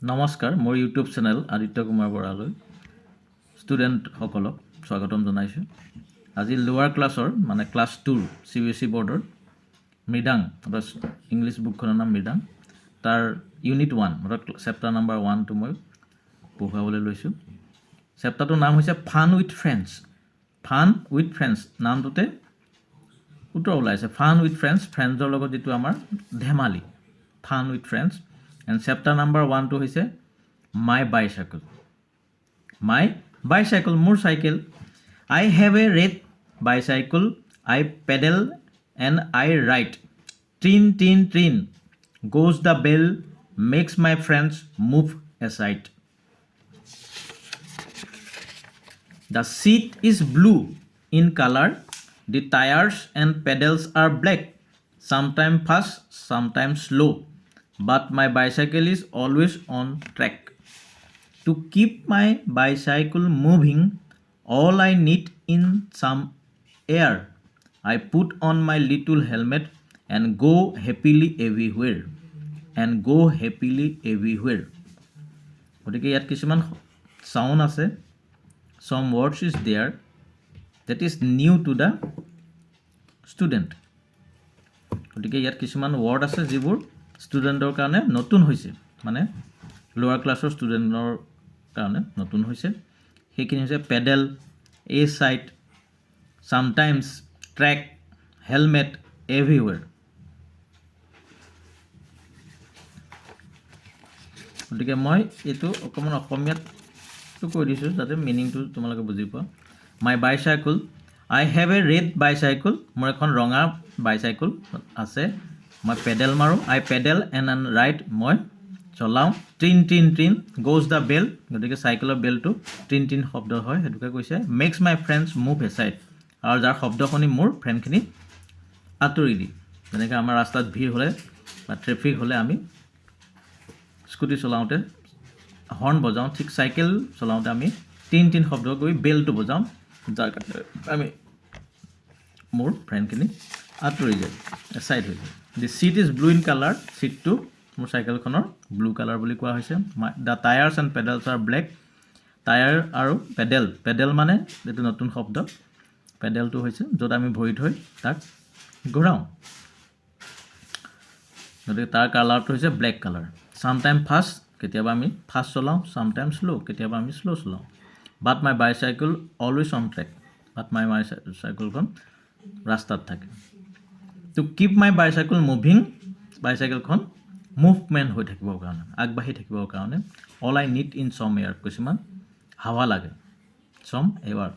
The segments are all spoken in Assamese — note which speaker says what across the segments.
Speaker 1: নমস্কাৰ মোৰ ইউটিউব চেনেল আদিত্য কুমাৰ বৰালৈ ষ্টুডেণ্টসকলক স্বাগতম জনাইছোঁ। আজি লোৱাৰ ক্লাছৰ মানে ক্লাছ 2 CBSE বৰ্ডৰ মৃদাং ইংলিছ বুকখনৰ নাম মৃদাং তাৰ ইউনিট 1 চেপ্টাৰ নাম্বাৰ 1টো মই পঢ়ুৱাবলৈ লৈছোঁ। চেপ্টাৰটোৰ নাম হৈছে fun with friends. Fun with friends নামটোতে উত্তৰ ওলাইছে। ফান উইথ ফ্ৰেণ্ডছ, ফ্ৰেণ্ডছৰ লগত যিটো আমাৰ ধেমালি, fun with friends. And chapter number 1 to hoise my bicycle. My bicycle, more cycle. I have a red bicycle. I pedal and I ride. Trin, trin, trin. Goes the bell, makes my friends move aside. The seat is blue in color. The tires and pedals are black. Sometimes fast, sometimes slow. But my bicycle is always on track. To keep my bicycle moving, all I need in some air. I put on my little helmet and go happily everywhere. And go happily everywhere. গতিকে ইয়াত কিছুমান sound আছে. Some words is there that is new to the student. গতিকে ইয়াত কিছুমান word আছে যিবোৰ ষ্টুডেণ্টৰ কাৰণে নতুন হৈছে, মানে লোৱাৰ ক্লাছৰ ষ্টুডেণ্টৰ কাৰণে নতুন হৈছে। সেইখিনি হৈছে পেডেল, এ চাইড, চামটাইমছ, ট্ৰেক, হেলমেট, এভৰিৱেৰ। গতিকে মই এইটো অকণমান অসমীয়াটো কৈ দিছোঁ যাতে মিনিংটো তোমালোকে বুজি পোৱা। My bicycle, I have a red bicycle. মোৰ এখন ৰঙা বাইচাইকেল আছে। মই পেডেল মাৰোঁ, আই পেডেল এণ্ড ৰাইড, মই চলাওঁ। ট্ৰিন ট্ৰিন ট্ৰিন গ'জ দ্য বেল, গতিকে চাইকেলৰ বেলটো ট্ৰিন ট্ৰিন শব্দ হয়, সেইটোকে কৈছে। মেক্স মাই ফ্ৰেণ্ডছ মুভ এছাইড, আৰু যাৰ শব্দ শুনি মোৰ ফ্ৰেণ্ডখিনি আঁতৰি দি। যেনেকৈ আমাৰ ৰাস্তাত ভিৰ হ'লে বা ট্ৰেফিক হ'লে আমি স্কুটি চলাওঁতে হৰ্ণ বজাওঁ, ঠিক চাইকেল চলাওঁতে আমি ট্ৰিন ট্ৰিন শব্দ কৰি বেলটো বজাওঁ, যাৰ কাৰণে আমি মোৰ ফ্ৰেণ্ডখিনি আঁতৰি যায়, এছাইড হৈ যায়। The seat is blue in colour, চিটটো মোৰ চাইকেলখনৰ ব্লু কালাৰ বুলি কোৱা হৈছে। The tyres and pedals are black, tyre আৰু পেডেল, পেডেল মানে এইটো নতুন শব্দ। পেডেলটো হৈছে য'ত আমি ভৰি থৈ তাক ঘূৰাওঁ, গতিকে তাৰ কালাৰটো হৈছে ব্লেক কালাৰ। চামটাইম ফাষ্ট, কেতিয়াবা আমি ফাষ্ট চলাওঁ, চামটাইম শ্ল', কেতিয়াবা আমি শ্ল' চলাওঁ। But my bicycle always on track, but my বাইচাইকেলখন ৰাস্তাত থাকে। To keep my bicycle moving, বাইচাইকেলখন মুভমেণ্ট হৈ থাকিবৰ কাৰণে, আগবাঢ়ি থাকিবৰ কাৰণে। All I need in some air, কিছুমান হাৱা লাগে, some air.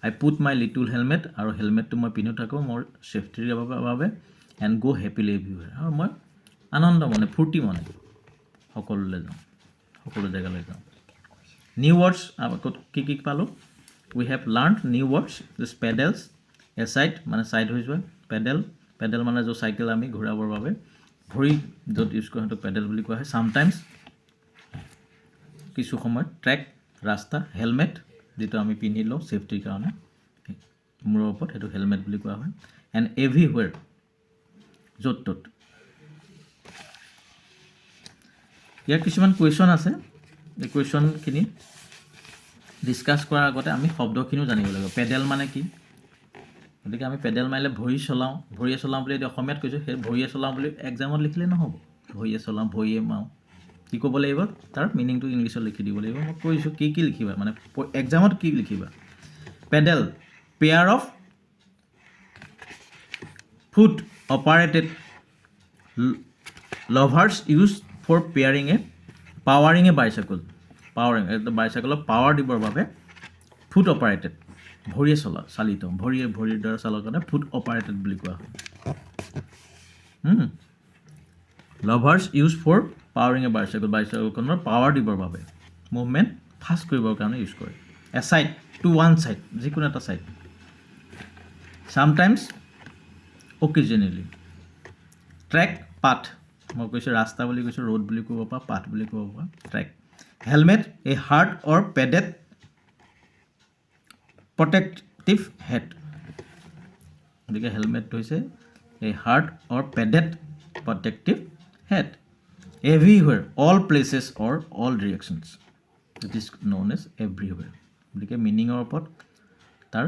Speaker 1: I put my little helmet, আৰু হেলমেটটো মই পিন্ধি থাকোঁ মোৰ ছেফটিৰ বাবে। এণ্ড গ' হেপিলি এভৰিৱেৰ, আৰু মই আনন্দ মনে, ফূৰ্তি মনে সকলোলৈ যাওঁ, সকলো জেগালৈ যাওঁ। নিউ ৱৰ্ডছ আগত কি পালোঁ? We have learn new words, this pedals, aside মানে চাইড হৈ যোৱা, পেডেল, পেডেল মানে য'ত চাইকেল আমি ঘূৰাবৰ বাবে ভৰি য'ত ইউজ কৰোঁ সেইটো পেডেল বুলি কোৱা হয়। চামটাইমছ, কিছু সময়ত, ট্ৰেক, ৰাস্তা, হেলমেট যিটো আমি পিন্ধি লওঁ ছেফটিৰ কাৰণে মূৰৰ ওপৰত, সেইটো হেলমেট বুলি কোৱা হয়। এণ্ড এভৰিৱেৰ, য'ত ত'ত। ইয়াৰ কিছুমান কুৱেশ্যন আছে, এই কুৱেশ্যনখিনি ডিছকাছ কৰাৰ আগতে আমি শব্দখিনিও জানিব লাগিব। পেডেল মানে কি? গতিকে আমি পেডেল মাৰিলে ভৰি চলাওঁ, ভৰিয়ে চলাওঁ বুলি এতিয়া অসমীয়াত কৈছোঁ, সেই ভৰিয়ে চলাওঁ বুলি এক্সামত লিখিলে নহ'ব। ভৰিয়ে চলাওঁ, ভৰিয়ে মাৰোঁ, কি ক'ব লাগিব? তাৰ মিনিংটো ইংলিছত লিখি দিব লাগিব। মই কৈছোঁ কি কি লিখিবা, মানে এক্সামত কি লিখিবা। Pedal, pair of foot operated levers use for powering a bicycle, powering বাইচাইকেলত পাৱাৰ দিবৰ বাবে। ফুট অপাৰেটেড, ভৰিয়ে চালিত, ভৰিৰ দ্বাৰা চালৰ কাৰণে ফুট অপাৰেটেড বুলি কোৱা হয়। Levers use for powering a bicycle, বাইচাইকেলখনৰ পাৱাৰ দিবৰ বাবে, মুভমেণ্ট ফাষ্ট কৰিবৰ কাৰণে ইউজ কৰে। Aside, to one side, যিকোনো এটা side. Sometimes, occasionally. Track, path, মই কৈছোঁ ৰাস্তা বুলি কৈছোঁ, ৰোড বুলি ক'ব পাৰা, পাথ বুলি ক'ব পাৰা, track. Helmet, a hard or padded protective head, গতিকে হেলমেটটো হৈছে a hard or padded protective head. everywhere, all places or all directions. It is known as everywhere. গতিকে মিনিঙৰ ওপৰত তাৰ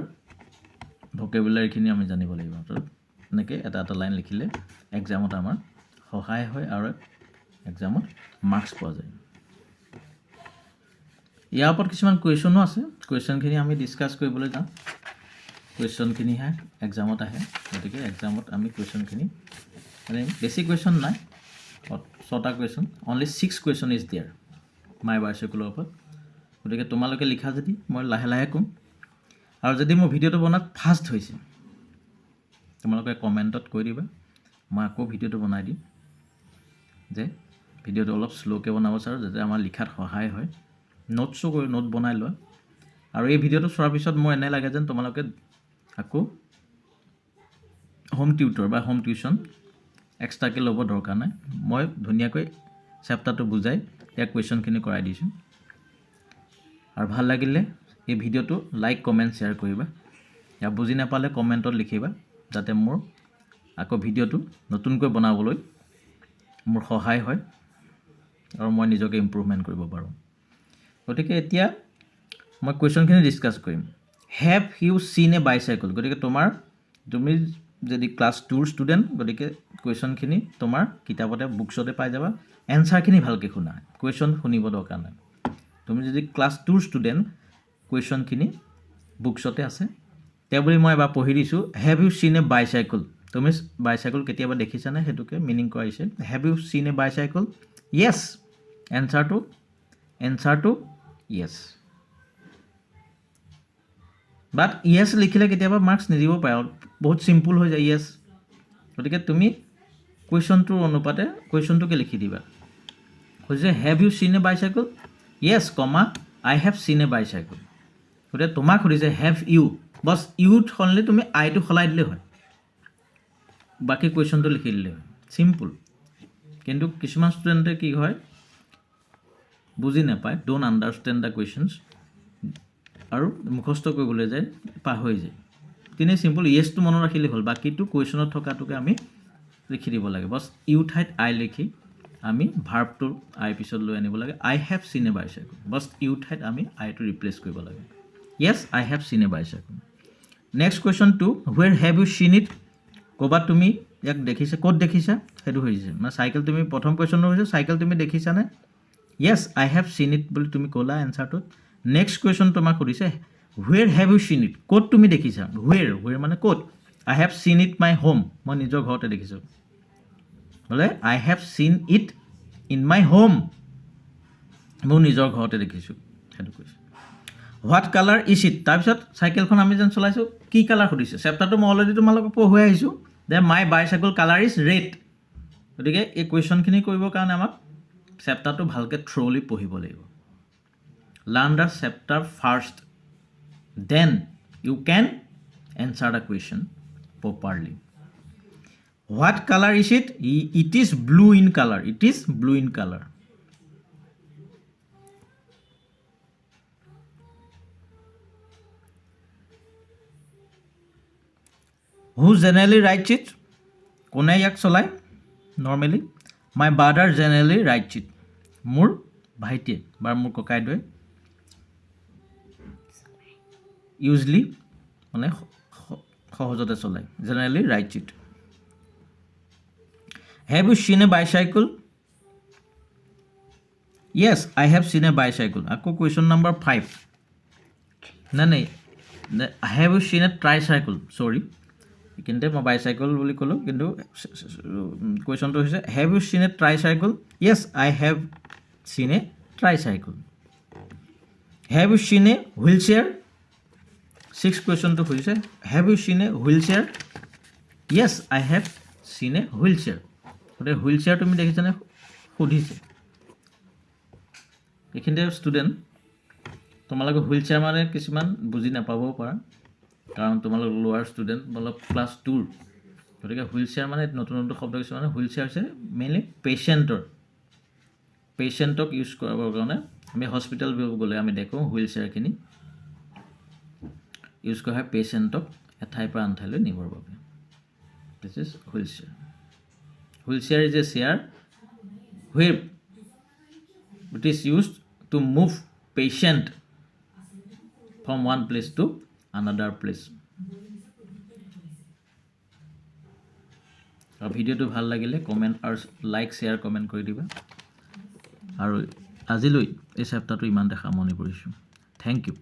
Speaker 1: ভকেবুলাৰিখিনি আমি জানিব লাগিব। তো এনেকৈ এটা এটা লাইন লিখিলে এক্সামত আমাৰ সহায় হয় আৰু এক্সামত মাৰ্কছ পোৱা যায়। ইয়াৰ ওপৰত কিছুমান কুৱেশ্যনো আছে, কুৱেশ্যনখিনি আমি ডিছকাছ কৰিবলৈ যাম। কুৱেশ্যনখিনিহে এক্সামত আহে, গতিকে এক্সামত আমি কুৱেশ্যনখিনি মানে বেছি কুৱেশ্যন নাই, 6টা question, only 6 question is there my বাইচাইকেলৰ ওপৰত। গতিকে তোমালোকে লিখা যদি মই লাহে লাহে ক'ম, আৰু যদি মোৰ ভিডিঅ'টো বনাত ফাষ্ট হৈছে তোমালোকে কমেণ্টত কৈ দিবা, মই আকৌ ভিডিঅ'টো বনাই দিম যে ভিডিঅ'টো অলপ শ্ল'কৈ বনাব বিচাৰোঁ যাতে আমাৰ লিখাত সহায় হয়। নোটছো কৰি নোট বনাই লোৱা, আৰু এই ভিডিঅ'টো চোৱাৰ পিছত মোৰ এনে লাগে যেন তোমালোকে আকৌ হোম টিউটৰ বা হোম টিউশ্যন এক্সট্ৰাকৈ ল'ব দৰকাৰ নাই। মই ধুনীয়াকৈ চেপ্টাৰটো বুজাই ইয়াৰ কুৱেশ্যনখিনি কৰাই দিছোঁ। আৰু ভাল লাগিলে এই ভিডিঅ'টো লাইক কমেণ্ট শ্বেয়াৰ কৰিবা, ইয়াৰ বুজি নাপালে কমেণ্টত লিখিবা যাতে মোৰ আকৌ ভিডিঅ'টো নতুনকৈ বনাবলৈ মোৰ সহায় হয় আৰু মই নিজকে ইম্প্ৰুভমেণ্ট কৰিব পাৰোঁ। গতিকে এতিয়া মই কুৱেশ্যনখিনি ডিছকাছ কৰিম। Have you seen a bicycle? গতিকে তুমি যদি ক্লাছ 2ৰ ষ্টুডেণ্ট, গতিকে কুৱেশ্যনখিনি তোমাৰ কিতাপতে বুকছতে পাই যাবা। এনচাৰখিনি ভালকৈ শুনা, কুৱেশ্যন শুনিব দৰকাৰ নাই। তুমি যদি ক্লাছ 2ৰ ষ্টুডেণ্ট, কুৱেশ্যনখিনি বুকছতে আছে। তেওঁ বুলি মই এবাৰ পঢ়ি দিছোঁ, have you seen a bicycle? তুমি বাইচাইকেল কেতিয়াবা দেখিছানে? সেইটোকে মিনিং কৰাইছে। Have you seen a bicycle? য়েছ। এনচাৰটো য়েছ। বাট য়েছ লিখিলে কেতিয়াবা মাৰ্কছ নিদিব পাৰে, বহুত চিম্পুল হৈ যায় য়েছ। গতিকে তুমি কুৱেশ্যনটোৰ অনুপাতে কুৱেশ্যনটোকে লিখি দিবা। কৈছে have you seen a bicycle? Yes, comma I have seen a bicycle. গতিকে তোমাক সুধিছে হেভ ইউ, বছ ইউত সলনি তুমি আইটো সলাই দিলেই হয়, বাকী কুৱেশ্যনটো লিখি দিলেই হয়, চিম্পুল। কিন্তু কিছুমান ষ্টুডেণ্টে কি হয় বুজি নাপায়, ডোণ্ট আণ্ডাৰষ্টেণ্ড দ্য কুৱেশ্যনছ, আৰু মুখস্থ কৰিবলৈ যায়, পাহৰি যায়। তেনেই চিম্পুল, য়েছটো মনত ৰাখিলেই হ'ল, বাকীটো কুৱেশ্যনত থকাটোকে আমি লিখি দিব লাগে। বছ ইউ ঠাইত আই লিখি আমি ভাৰ্বটো আই পিছত লৈ আনিব লাগে। আই have seen a bicycle, boss U ঠাইত আমি আইটো ৰিপ্লেচ কৰিব লাগে। য়েছ, I have seen a bicycle. Next question 2, where have you seen it? ক'ৰবাত তুমি ইয়াক দেখিছা, ক'ত দেখিছা সেইটো হৈছে, মানে চাইকেল তুমি প্ৰথম কুৱেশ্যনটো হৈছে চাইকেল তুমি দেখিছানে? য়েছ, আই হেভ চিন ইট বুলি তুমি ক'লা এনচাৰটোত। নেক্সট কুৱেশ্যন তোমাক সুধিছে where have you seen it? ক'ত তুমি দেখিছা? হুৱেৰ মানে ক'ত? আই হেভ চিন ইট মাই হোম, মই নিজৰ ঘৰতে দেখিছোঁ। বোলে আই হেভ চিন ইট ইন মাই হোম, মোৰ নিজৰ ঘৰতে দেখিছোঁ, সেইটো কৈছোঁ। What colour is it? তাৰপিছত চাইকেলখন আমি যেন চলাইছোঁ, কি কালাৰ সুধিছে? চেপ্টাৰটো মই অলৰেডি তোমালোকক পঢ়ুৱাই আহিছোঁ যে মাই বাইচাইকেল কালাৰ ইজ ৰেড। গতিকে এই কুৱেশ্যনখিনি কৰিবৰ কাৰণে আমাক চেপ্টাৰটো ভালকৈ থ্ৰ'লি পঢ়িব লাগিব। Learn the chapter first, then you can answer the question properly. What colour is it? It is blue in colour, it is blue in colour. Who generally rides it? কোনে ইয়াক চলায় normally? My brother generally rides it, মোৰ ভাইটিয়ে বা মোৰ ককাইদেৱে ইউজলি মানে সহজতে চলায়, generally rides it. Have you seen a bicycle? Yes, I have seen a bicycle. আকৌ কুৱেশ্যন নম্বৰ 5, নাই have you seen A tricycle? চৰি, এইখিনিতে মই বাইচাইকেল বুলি ক'লোঁ, কিন্তু কুৱেশ্যনটো হৈছে have you seen A tricycle? Yes, I have seen A tricycle. Have you seen a wheel chair? 6 কুৱেশ্যনটো সুধিছে have you seen a wheelchair? Yes, I have seen a wheelchair. গতিকে হুইল চেয়াৰ তুমি দেখিছানে সুধিছে। এইখিনিতে ষ্টুডেণ্ট তোমালোকে হুইল চেয়াৰ মানে কিছুমান বুজি নাপাবও পাৰা, কাৰণ তোমালোক লোৱাৰ ষ্টুডেণ্ট অলপ ক্লাছ 2ৰ, গতিকে হুইল চেয়াৰ মানে নতুন নতুন শব্দ কিছুমান। হুইল চেয়াৰ হৈছে মেইনলি পেচেণ্টক ইউজ কৰাবৰ কাৰণে আমি হস্পিটেল গ'লে আমি দেখোঁ হুইল চেয়াৰখিনি ইউজ কৰা হয় পেচেণ্টক এঠাইৰ পৰা আন ঠাইলৈ নিবৰ বাবে। This is wheelchair. Wheelchair is a chair whip it is used to move patient from one place to another place. আৰু ভিডিঅ'টো ভাল লাগিলে কমেণ্ট আৰু লাইক শ্বেয়াৰ কমেণ্ট কৰি দিবা আৰু আজিলৈ এই চেপ্টাৰটো ইমানতে সামৰণি কৰিছোঁ থেংক ইউ